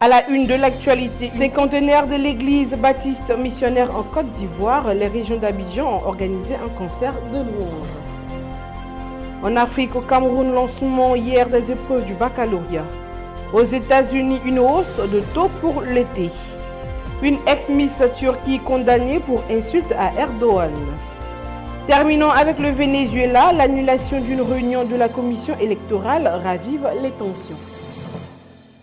À la une de l'actualité, cinquantenaire de l'église baptiste missionnaire en Côte d'Ivoire, les régions d'Abidjan ont organisé un concert de louanges. En Afrique, au Cameroun, lancement hier des épreuves du baccalauréat. Aux États-Unis, une hausse de taux pour l'été. Une ex-miss Turquie condamnée pour insulte à Erdogan. Terminons avec le Venezuela. L'annulation d'une réunion de la commission électorale ravive les tensions.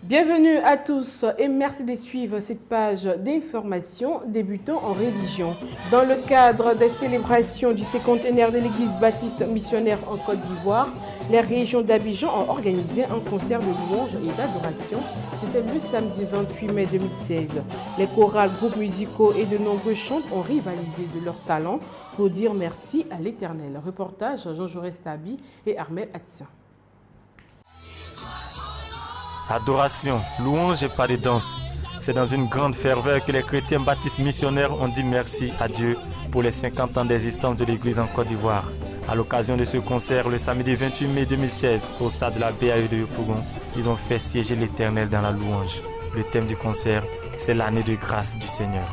Bienvenue à tous et merci de suivre cette page d'information débutant en religion. Dans le cadre des célébrations du cinquantenaire de l'église baptiste missionnaire en Côte d'Ivoire, les régions d'Abidjan ont organisé un concert de louanges et d'adoration. C'était le samedi 28 mai 2016. Les chorales, groupes musicaux et de nombreux chantres ont rivalisé de leur talent pour dire merci à l'Éternel. Reportage Jean Jaurès Tabi et Armel Atissa. Adoration, louange et pas de danse. C'est dans une grande ferveur que les chrétiens baptistes missionnaires ont dit merci à Dieu pour les 50 ans d'existence de l'église en Côte d'Ivoire. À l'occasion de ce concert, le samedi 28 mai 2016, au stade de la BAE de Yopougon, ils ont fait siéger l'Éternel dans la louange. Le thème du concert, c'est l'année de grâce du Seigneur.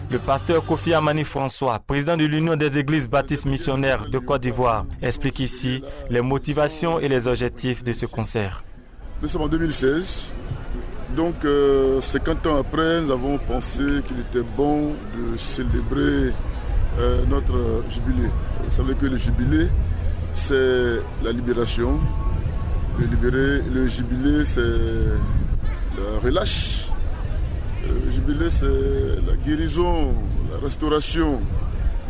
Le pasteur Kofi Amani François, président de l'Union des églises baptistes missionnaires de Côte d'Ivoire, explique ici les motivations et les objectifs de ce concert. Nous sommes en 2016, donc 50 ans après, nous avons pensé qu'il était bon de célébrer notre jubilé. Vous savez que le jubilé, c'est la libération. Le jubilé, c'est la relâche. Le jubilé, c'est la guérison, la restauration.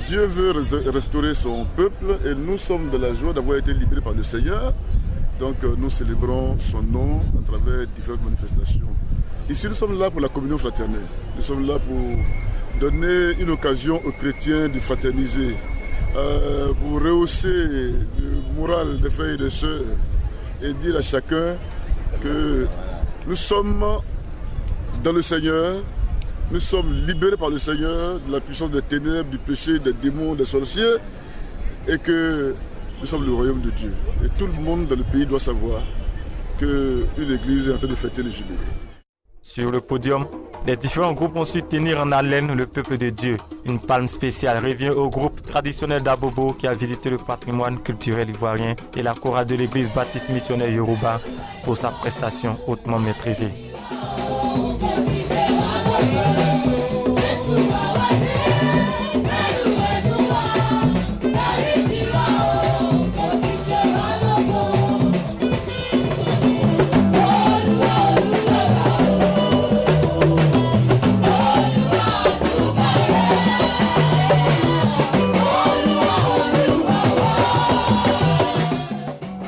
Dieu veut restaurer son peuple et nous sommes de la joie d'avoir été libérés par le Seigneur. Donc nous célébrons son nom à travers différentes manifestations. Ici, nous sommes là pour la communion fraternelle. Nous sommes là pour donner une occasion aux chrétiens de fraterniser, pour rehausser le moral des frères et des sœurs et dire à chacun que nous sommes dans le Seigneur, nous sommes libérés par le Seigneur de la puissance des ténèbres, du péché, des démons, des sorciers, et que nous sommes le royaume de Dieu. Et tout le monde dans le pays doit savoir qu'une église est en train de fêter le jubilé. Sur le podium, les différents groupes ont su tenir en haleine le peuple de Dieu. Une palme spéciale revient au groupe traditionnel d'Abobo qui a visité le patrimoine culturel ivoirien et la chorale de l'église baptiste missionnaire Yoruba pour sa prestation hautement maîtrisée.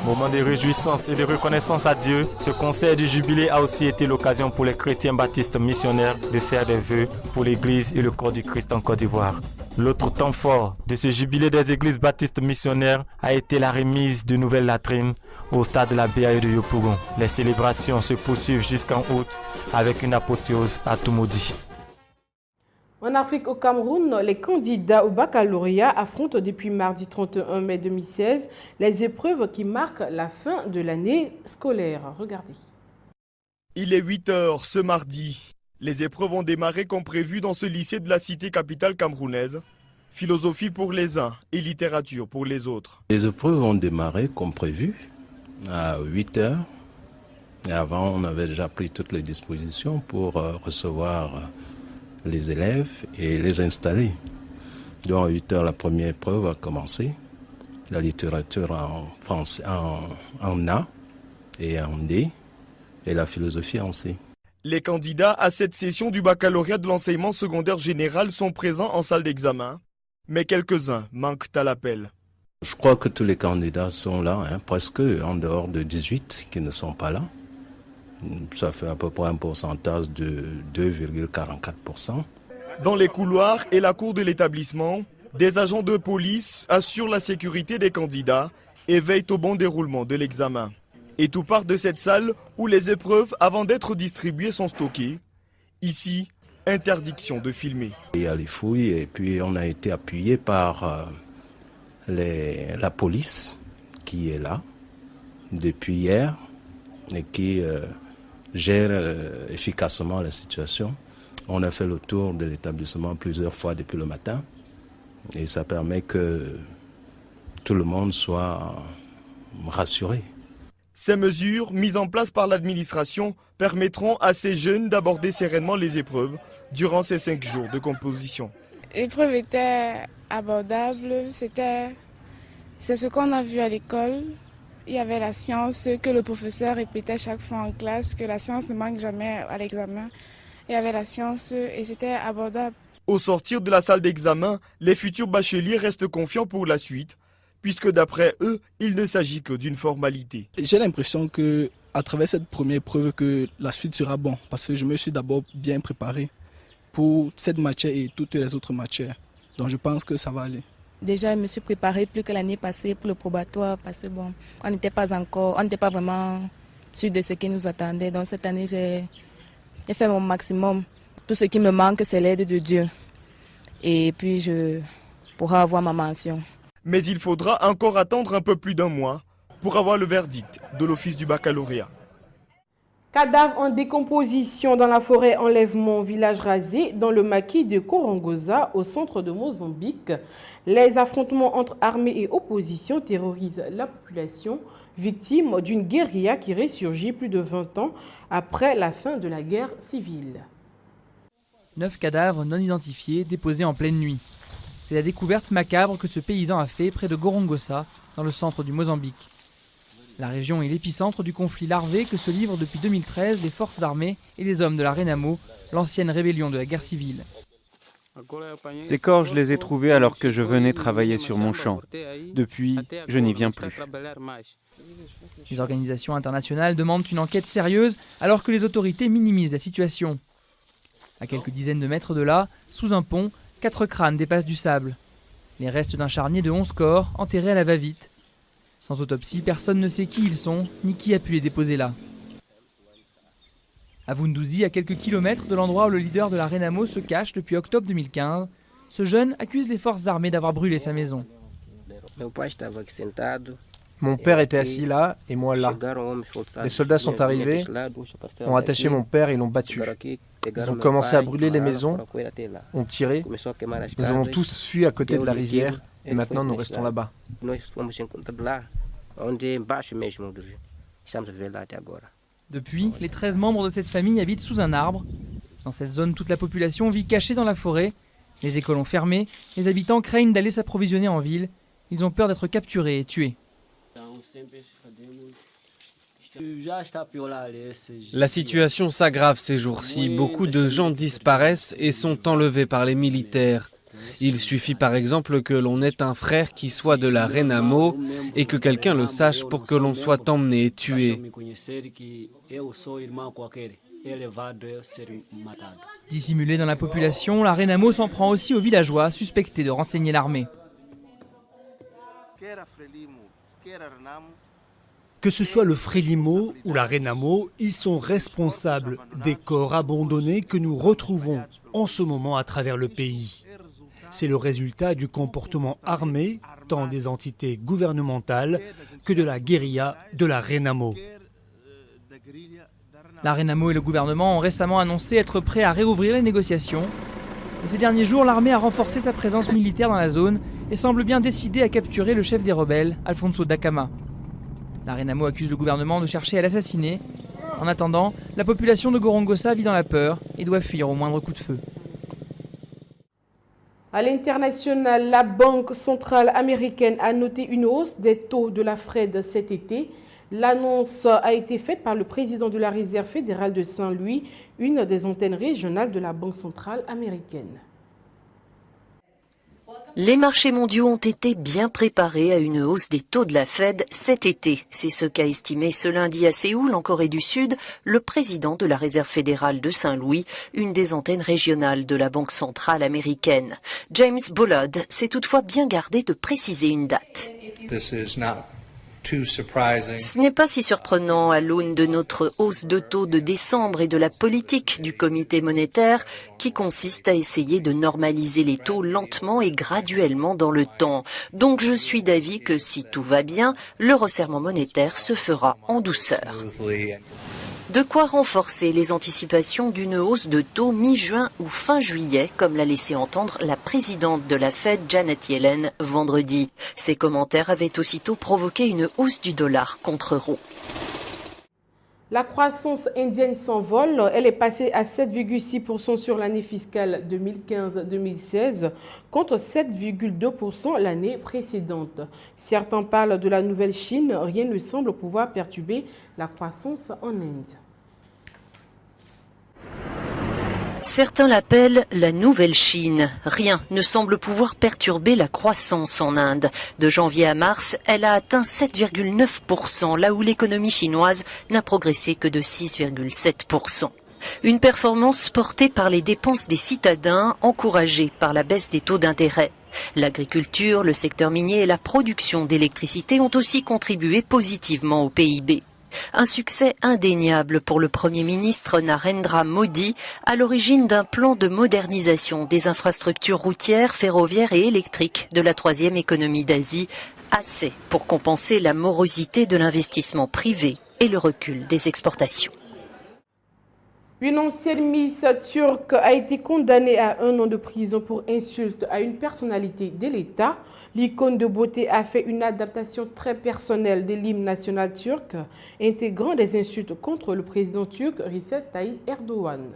Moment de réjouissance et de reconnaissance à Dieu, ce concert du jubilé a aussi été l'occasion pour les chrétiens baptistes missionnaires de faire des vœux pour l'Église et le corps du Christ en Côte d'Ivoire. L'autre temps fort de ce jubilé des églises baptistes missionnaires a été la remise de nouvelles latrines au stade de la BAE de Yopougon. Les célébrations se poursuivent jusqu'en août avec une apothéose à tout maudit. En Afrique, au Cameroun, les candidats au baccalauréat affrontent depuis mardi 31 mai 2016 les épreuves qui marquent la fin de l'année scolaire. Regardez. Il est 8 h ce mardi. Les épreuves ont démarré comme prévu dans ce lycée de la cité capitale camerounaise. Philosophie pour les uns et littérature pour les autres. Les épreuves ont démarré comme prévu à 8 h. Et avant, on avait déjà pris toutes les dispositions pour recevoir les élèves et les installer. Donc à 8 h, la première épreuve a commencé. La littérature en français, en A et en D, et la philosophie en C. Les candidats à cette session du baccalauréat de l'enseignement secondaire général sont présents en salle d'examen, mais quelques-uns manquent à l'appel. Je crois que tous les candidats sont là, presque en dehors de 18 qui ne sont pas là. Ça fait à peu près un pourcentage de 2,44%. Dans les couloirs et la cour de l'établissement, Des agents de police assurent la sécurité des candidats et veillent au bon déroulement de l'examen. Et tout part de cette salle où les épreuves, avant d'être distribuées, sont stockées. Ici, interdiction de filmer. Il y a les fouilles et puis on a été appuyé par la police qui est là depuis hier et qui gère efficacement la situation. On a fait le tour de l'établissement plusieurs fois depuis le matin et ça permet que tout le monde soit rassuré. Ces mesures, mises en place par l'administration, permettront à ces jeunes d'aborder sereinement les épreuves durant ces 5 jours de composition. L'épreuve était abordable, c'est ce qu'on a vu à l'école. Il y avait la science que le professeur répétait chaque fois en classe, que la science ne manque jamais à l'examen. Il y avait la science et c'était abordable. Au sortir de la salle d'examen, les futurs bacheliers restent confiants pour la suite, puisque d'après eux, il ne s'agit que d'une formalité. J'ai l'impression que à travers cette première épreuve, que la suite sera bonne, parce que je me suis d'abord bien préparé pour cette matière et toutes les autres matières. Donc je pense que ça va aller. Déjà, je me suis préparé plus que l'année passée pour le probatoire, parce que bon, on n'était pas vraiment sûr de ce qui nous attendait. Donc cette année, j'ai fait mon maximum. Tout ce qui me manque, c'est l'aide de Dieu. Et puis je pourrai avoir ma mention. Mais il faudra encore attendre un peu plus d'1 mois pour avoir le verdict de l'office du baccalauréat. Cadavres en décomposition dans la forêt enlèvement village rasé dans le maquis de Gorongosa au centre de Mozambique. Les affrontements entre armée et opposition terrorisent la population victime d'une guérilla qui ressurgit plus de 20 ans après la fin de la guerre civile. 9 cadavres non identifiés déposés en pleine nuit. C'est la découverte macabre que ce paysan a fait près de Gorongosa, dans le centre du Mozambique. La région est l'épicentre du conflit larvé que se livrent depuis 2013 les forces armées et les hommes de la Renamo, l'ancienne rébellion de la guerre civile. Ces corps, je les ai trouvés alors que je venais travailler sur mon champ. Depuis, je n'y viens plus. Les organisations internationales demandent une enquête sérieuse alors que les autorités minimisent la situation. À quelques dizaines de mètres de là, sous un pont, 4 crânes dépassent du sable. Les restes d'un charnier de 11 corps enterrés à la va-vite. Sans autopsie, personne ne sait qui ils sont, ni qui a pu les déposer là. À Vundouzi, à quelques kilomètres de l'endroit où le leader de la Renamo se cache depuis octobre 2015, ce jeune accuse les forces armées d'avoir brûlé sa maison. Mon père était assis là et moi là. Les soldats sont arrivés, ont attaché mon père et l'ont battu. Ils ont commencé à brûler les maisons, ont tiré. Nous avons tous fui à côté de la rivière et maintenant nous restons là-bas. Depuis, les 13 membres de cette famille habitent sous un arbre. Dans cette zone, toute la population vit cachée dans la forêt. Les écoles ont fermé, les habitants craignent d'aller s'approvisionner en ville. Ils ont peur d'être capturés et tués. La situation s'aggrave ces jours-ci. Beaucoup de gens disparaissent et sont enlevés par les militaires. Il suffit par exemple que l'on ait un frère qui soit de la Renamo et que quelqu'un le sache pour que l'on soit emmené et tué. Dissimulée dans la population, la Renamo s'en prend aussi aux villageois suspectés de renseigner l'armée. Que ce soit le Frélimo ou la Renamo, ils sont responsables des corps abandonnés que nous retrouvons en ce moment à travers le pays. C'est le résultat du comportement armé, tant des entités gouvernementales que de la guérilla de la Renamo. La Renamo et le gouvernement ont récemment annoncé être prêts à réouvrir les négociations. Et ces derniers jours, l'armée a renforcé sa présence militaire dans la zone et semble bien décidée à capturer le chef des rebelles, Alfonso Dacama. La Renamo accuse le gouvernement de chercher à l'assassiner. En attendant, la population de Gorongosa vit dans la peur et doit fuir au moindre coup de feu. À l'international, la Banque centrale américaine a noté une hausse des taux de la Fed cet été. L'annonce a été faite par le président de la Réserve fédérale de Saint-Louis, une des antennes régionales de la Banque centrale américaine. Les marchés mondiaux ont été bien préparés à une hausse des taux de la Fed cet été. C'est ce qu'a estimé ce lundi à Séoul, en Corée du Sud, le président de la Réserve fédérale de Saint-Louis, une des antennes régionales de la Banque centrale américaine. James Bullard s'est toutefois bien gardé de préciser une date. Ce n'est pas si surprenant à l'aune de notre hausse de taux de décembre et de la politique du comité monétaire qui consiste à essayer de normaliser les taux lentement et graduellement dans le temps. Donc je suis d'avis que si tout va bien, le resserrement monétaire se fera en douceur. De quoi renforcer les anticipations d'une hausse de taux mi-juin ou fin juillet, comme l'a laissé entendre la présidente de la Fed, Janet Yellen, vendredi. Ces commentaires avaient aussitôt provoqué une hausse du dollar contre euro. La croissance indienne s'envole. Elle est passée à 7,6% sur l'année fiscale 2015-2016 contre 7,2% l'année précédente. Certains parlent de la nouvelle Chine. Rien ne semble pouvoir perturber la croissance en Inde. Certains l'appellent la nouvelle Chine. Rien ne semble pouvoir perturber la croissance en Inde. De janvier à mars, elle a atteint 7,9%, là où l'économie chinoise n'a progressé que de 6,7%. Une performance portée par les dépenses des citadins, encouragée par la baisse des taux d'intérêt. L'agriculture, le secteur minier et la production d'électricité ont aussi contribué positivement au PIB. Un succès indéniable pour le Premier ministre Narendra Modi, à l'origine d'un plan de modernisation des infrastructures routières, ferroviaires et électriques de la troisième économie d'Asie, assez pour compenser la morosité de l'investissement privé et le recul des exportations. Une ancienne Miss turque a été condamnée à 1 an de prison pour insulte à une personnalité de l'État. L'icône de beauté a fait une adaptation très personnelle de l'hymne national turc, intégrant des insultes contre le président turc Recep Tayyip Erdogan.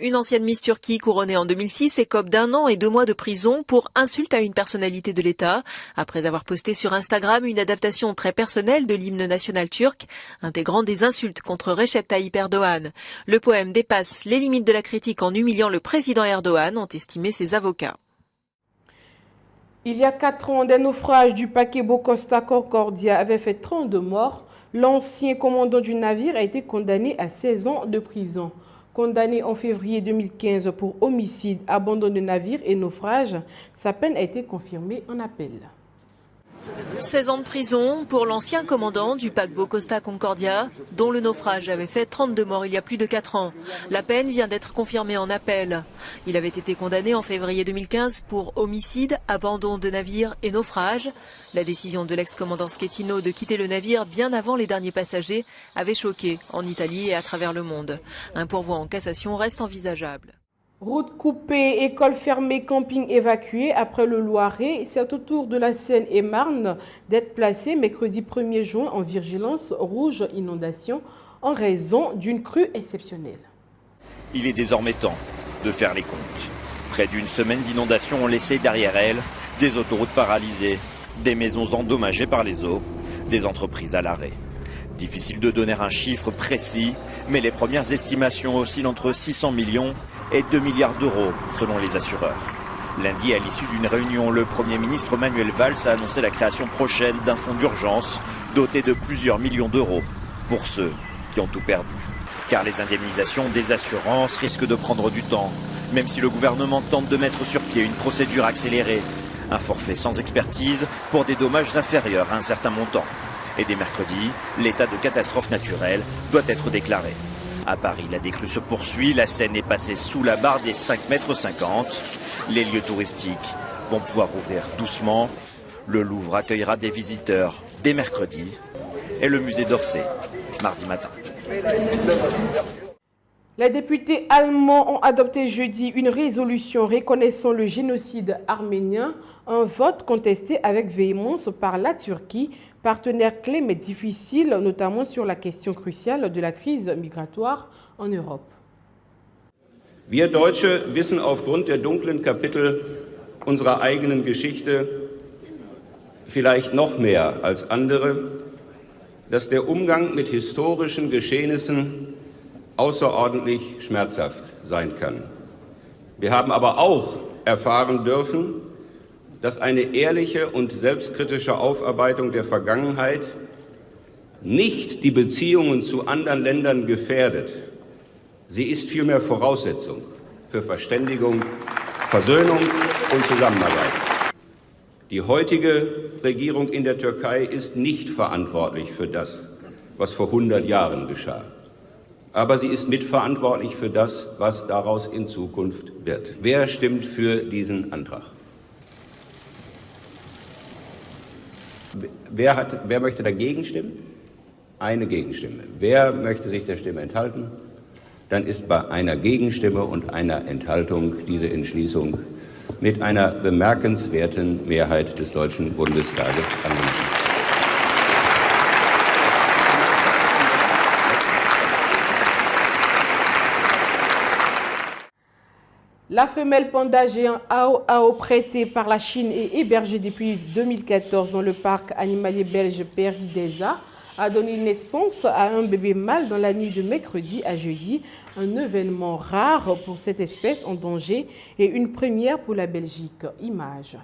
Une ancienne Miss Turquie couronnée en 2006 écope d'1 an et 2 mois de prison pour insulte à une personnalité de l'État, après avoir posté sur Instagram une adaptation très personnelle de l'hymne national turc, intégrant des insultes contre Recep Tayyip Erdogan. Le poème dépasse les limites de la critique en humiliant le président Erdogan, ont estimé ses avocats. Il y a 4 ans, des naufrages du paquebot Costa Concordia avaient fait 32 morts. L'ancien commandant du navire a été condamné à 16 ans de prison. Condamné en février 2015 pour homicide, abandon de navire et naufrage, sa peine a été confirmée en appel. 16 ans de prison pour l'ancien commandant du paquebot Costa Concordia, dont le naufrage avait fait 32 morts il y a plus de 4 ans. La peine vient d'être confirmée en appel. Il avait été condamné en février 2015 pour homicide, abandon de navire et naufrage. La décision de l'ex-commandant Schettino de quitter le navire bien avant les derniers passagers avait choqué en Italie et à travers le monde. Un pourvoi en cassation reste envisageable. Route coupée, école fermée, camping évacué. Après le Loiret, c'est au tour de la Seine-et-Marne d'être placé mercredi 1er juin en vigilance rouge inondation en raison d'une crue exceptionnelle. Il est désormais temps de faire les comptes. Près d'une semaine d'inondations ont laissé derrière elles des autoroutes paralysées, des maisons endommagées par les eaux, des entreprises à l'arrêt. Difficile de donner un chiffre précis, mais les premières estimations oscillent entre 600 millions et 2 milliards d'euros, selon les assureurs. Lundi, à l'issue d'une réunion, le Premier ministre Manuel Valls a annoncé la création prochaine d'un fonds d'urgence doté de plusieurs millions d'euros pour ceux qui ont tout perdu. Car les indemnisations des assurances risquent de prendre du temps, même si le gouvernement tente de mettre sur pied une procédure accélérée. Un forfait sans expertise pour des dommages inférieurs à un certain montant. Et dès mercredi, l'état de catastrophe naturelle doit être déclaré. À Paris, la décrue se poursuit, la Seine est passée sous la barre des 5,50 m. Les lieux touristiques vont pouvoir ouvrir doucement. Le Louvre accueillera des visiteurs dès mercredi et le musée d'Orsay mardi matin. Les députés allemands ont adopté jeudi une résolution reconnaissant le génocide arménien, un vote contesté avec véhémence par la Turquie, partenaire clé mais difficile, notamment sur la question cruciale de la crise migratoire en Europe. Wir Deutsche wissen aufgrund der dunklen Kapitel unserer eigenen Geschichte vielleicht noch mehr als andere, dass der Umgang mit historischen Geschehnissen außerordentlich schmerzhaft sein kann. Wir haben aber auch erfahren dürfen, dass eine ehrliche und selbstkritische Aufarbeitung der Vergangenheit nicht die Beziehungen zu anderen Ländern gefährdet. Sie ist vielmehr Voraussetzung für Verständigung, Versöhnung und Zusammenarbeit. Die heutige Regierung in der Türkei ist nicht verantwortlich für das, was vor 100 Jahren geschah. Aber sie ist mitverantwortlich für das, was daraus in Zukunft wird. Wer stimmt für diesen Antrag? Wer möchte dagegen stimmen? Eine Gegenstimme. Wer möchte sich der Stimme enthalten? Dann ist bei einer Gegenstimme und einer Enthaltung diese Entschließung mit einer bemerkenswerten Mehrheit des Deutschen Bundestages angenommen. La femelle panda géant Ao Ao, prêtée par la Chine et hébergée depuis 2014 dans le parc animalier belge Pairi-Deza, a donné naissance à un bébé mâle dans la nuit de mercredi à jeudi, un événement rare pour cette espèce en danger et une première pour la Belgique. Image.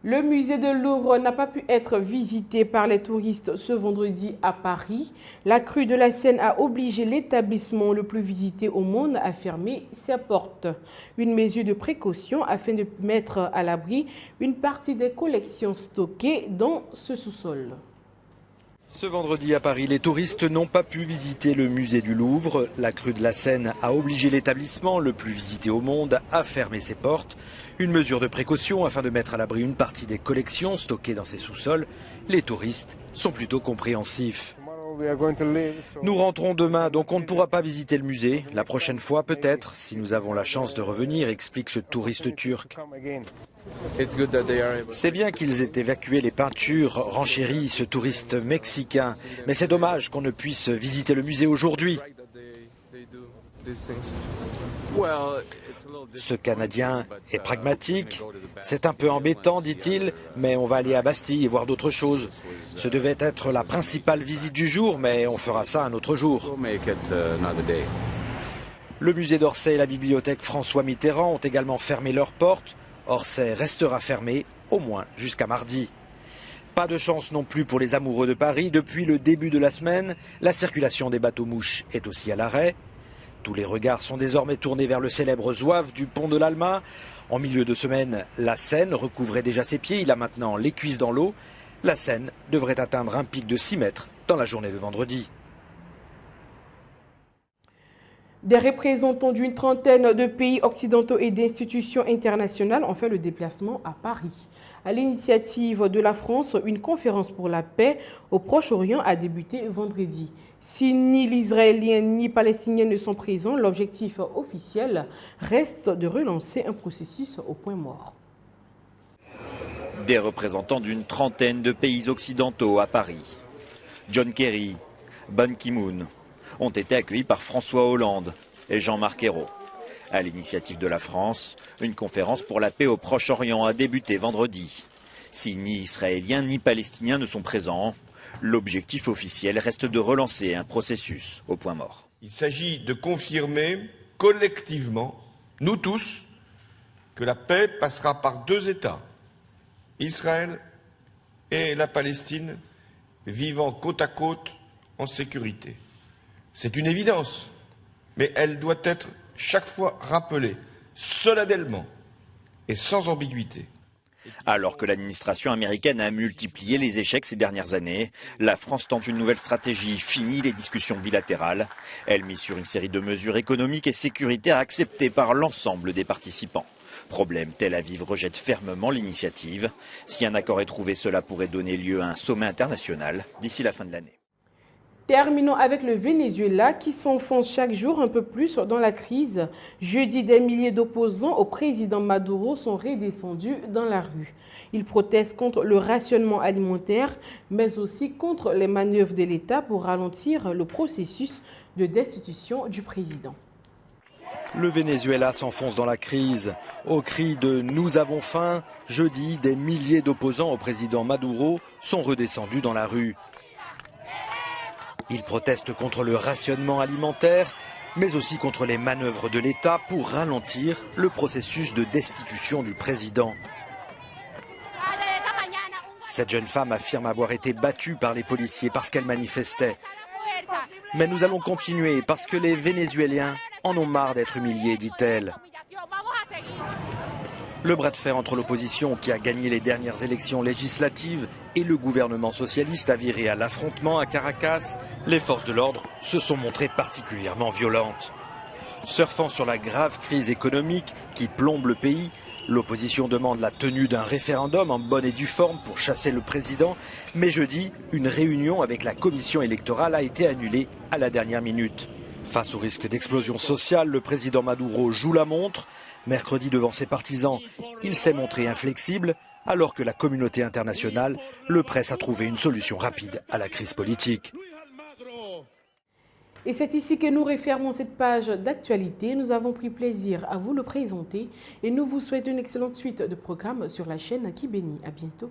Le musée de Louvre n'a pas pu être visité par les touristes ce vendredi à Paris. La crue de la Seine a obligé l'établissement le plus visité au monde à fermer ses portes. Une mesure de précaution afin de mettre à l'abri une partie des collections stockées dans ce sous-sol. Ce vendredi à Paris, les touristes n'ont pas pu visiter le musée du Louvre. La crue de la Seine a obligé l'établissement le plus visité au monde à fermer ses portes. Une mesure de précaution afin de mettre à l'abri une partie des collections stockées dans ses sous-sols. Les touristes sont plutôt compréhensifs. Nous rentrons demain, donc on ne pourra pas visiter le musée. La prochaine fois, peut-être, si nous avons la chance de revenir, explique ce touriste turc. C'est bien qu'ils aient évacué les peintures, renchérit ce touriste mexicain. Mais c'est dommage qu'on ne puisse visiter le musée aujourd'hui. Ce Canadien est pragmatique. C'est un peu embêtant, dit-il, mais on va aller à Bastille et voir d'autres choses. Ce devait être la principale visite du jour, mais on fera ça un autre jour. Le musée d'Orsay et la bibliothèque François Mitterrand ont également fermé leurs portes. Orsay restera fermé au moins jusqu'à mardi. Pas de chance non plus pour les amoureux de Paris. Depuis le début de la semaine, la circulation des bateaux-mouches est aussi à l'arrêt. Tous les regards sont désormais tournés vers le célèbre zouave du pont de l'Alma. En milieu de semaine, la Seine recouvrait déjà ses pieds. Il a maintenant les cuisses dans l'eau. La Seine devrait atteindre un pic de 6 mètres dans la journée de vendredi. Des représentants d'une trentaine de pays occidentaux et d'institutions internationales ont fait le déplacement à Paris. À l'initiative de la France, une conférence pour la paix au Proche-Orient a débuté vendredi. Si ni l'Israélien ni Palestinien ne sont présents, l'objectif officiel reste de relancer un processus au point mort. Des représentants d'une trentaine de pays occidentaux à Paris. John Kerry, Ban Ki-moon ont été accueillis par François Hollande et Jean-Marc Ayrault. À l'initiative de la France, une conférence pour la paix au Proche-Orient a débuté vendredi. Si ni Israéliens ni Palestiniens ne sont présents, l'objectif officiel reste de relancer un processus au point mort. Il s'agit de confirmer collectivement, nous tous, que la paix passera par deux États, Israël et la Palestine, vivant côte à côte en sécurité. C'est une évidence, mais elle doit être chaque fois rappelée solennellement et sans ambiguïté. Alors que l'administration américaine a multiplié les échecs ces dernières années, la France tente une nouvelle stratégie, finit les discussions bilatérales. Elle mise sur une série de mesures économiques et sécuritaires acceptées par l'ensemble des participants. Problème, Tel Aviv rejette fermement l'initiative. Si un accord est trouvé, cela pourrait donner lieu à un sommet international d'ici la fin de l'année. Terminons avec le Venezuela qui s'enfonce chaque jour un peu plus dans la crise. Jeudi, des milliers d'opposants au président Maduro sont redescendus dans la rue. Ils protestent contre le rationnement alimentaire, mais aussi contre les manœuvres de l'État pour ralentir le processus de destitution du président. Le Venezuela s'enfonce dans la crise. Au cri de « Nous avons faim », jeudi, des milliers d'opposants au président Maduro sont redescendus dans la rue. Ils protestent contre le rationnement alimentaire, mais aussi contre les manœuvres de l'État pour ralentir le processus de destitution du président. Cette jeune femme affirme avoir été battue par les policiers parce qu'elle manifestait. Mais nous allons continuer parce que les Vénézuéliens en ont marre d'être humiliés, dit-elle. Le bras de fer entre l'opposition qui a gagné les dernières élections législatives et le gouvernement socialiste a viré à l'affrontement à Caracas. Les forces de l'ordre se sont montrées particulièrement violentes. Surfant sur la grave crise économique qui plombe le pays, l'opposition demande la tenue d'un référendum en bonne et due forme pour chasser le président. Mais jeudi, une réunion avec la commission électorale a été annulée à la dernière minute. Face au risque d'explosion sociale, le président Maduro joue la montre. Mercredi, devant ses partisans, il s'est montré inflexible, alors que la communauté internationale le presse à trouver une solution rapide à la crise politique. Et c'est ici que nous refermons cette page d'actualité. Nous avons pris plaisir à vous le présenter et nous vous souhaitons une excellente suite de programmes sur la chaîne qui bénit. À bientôt.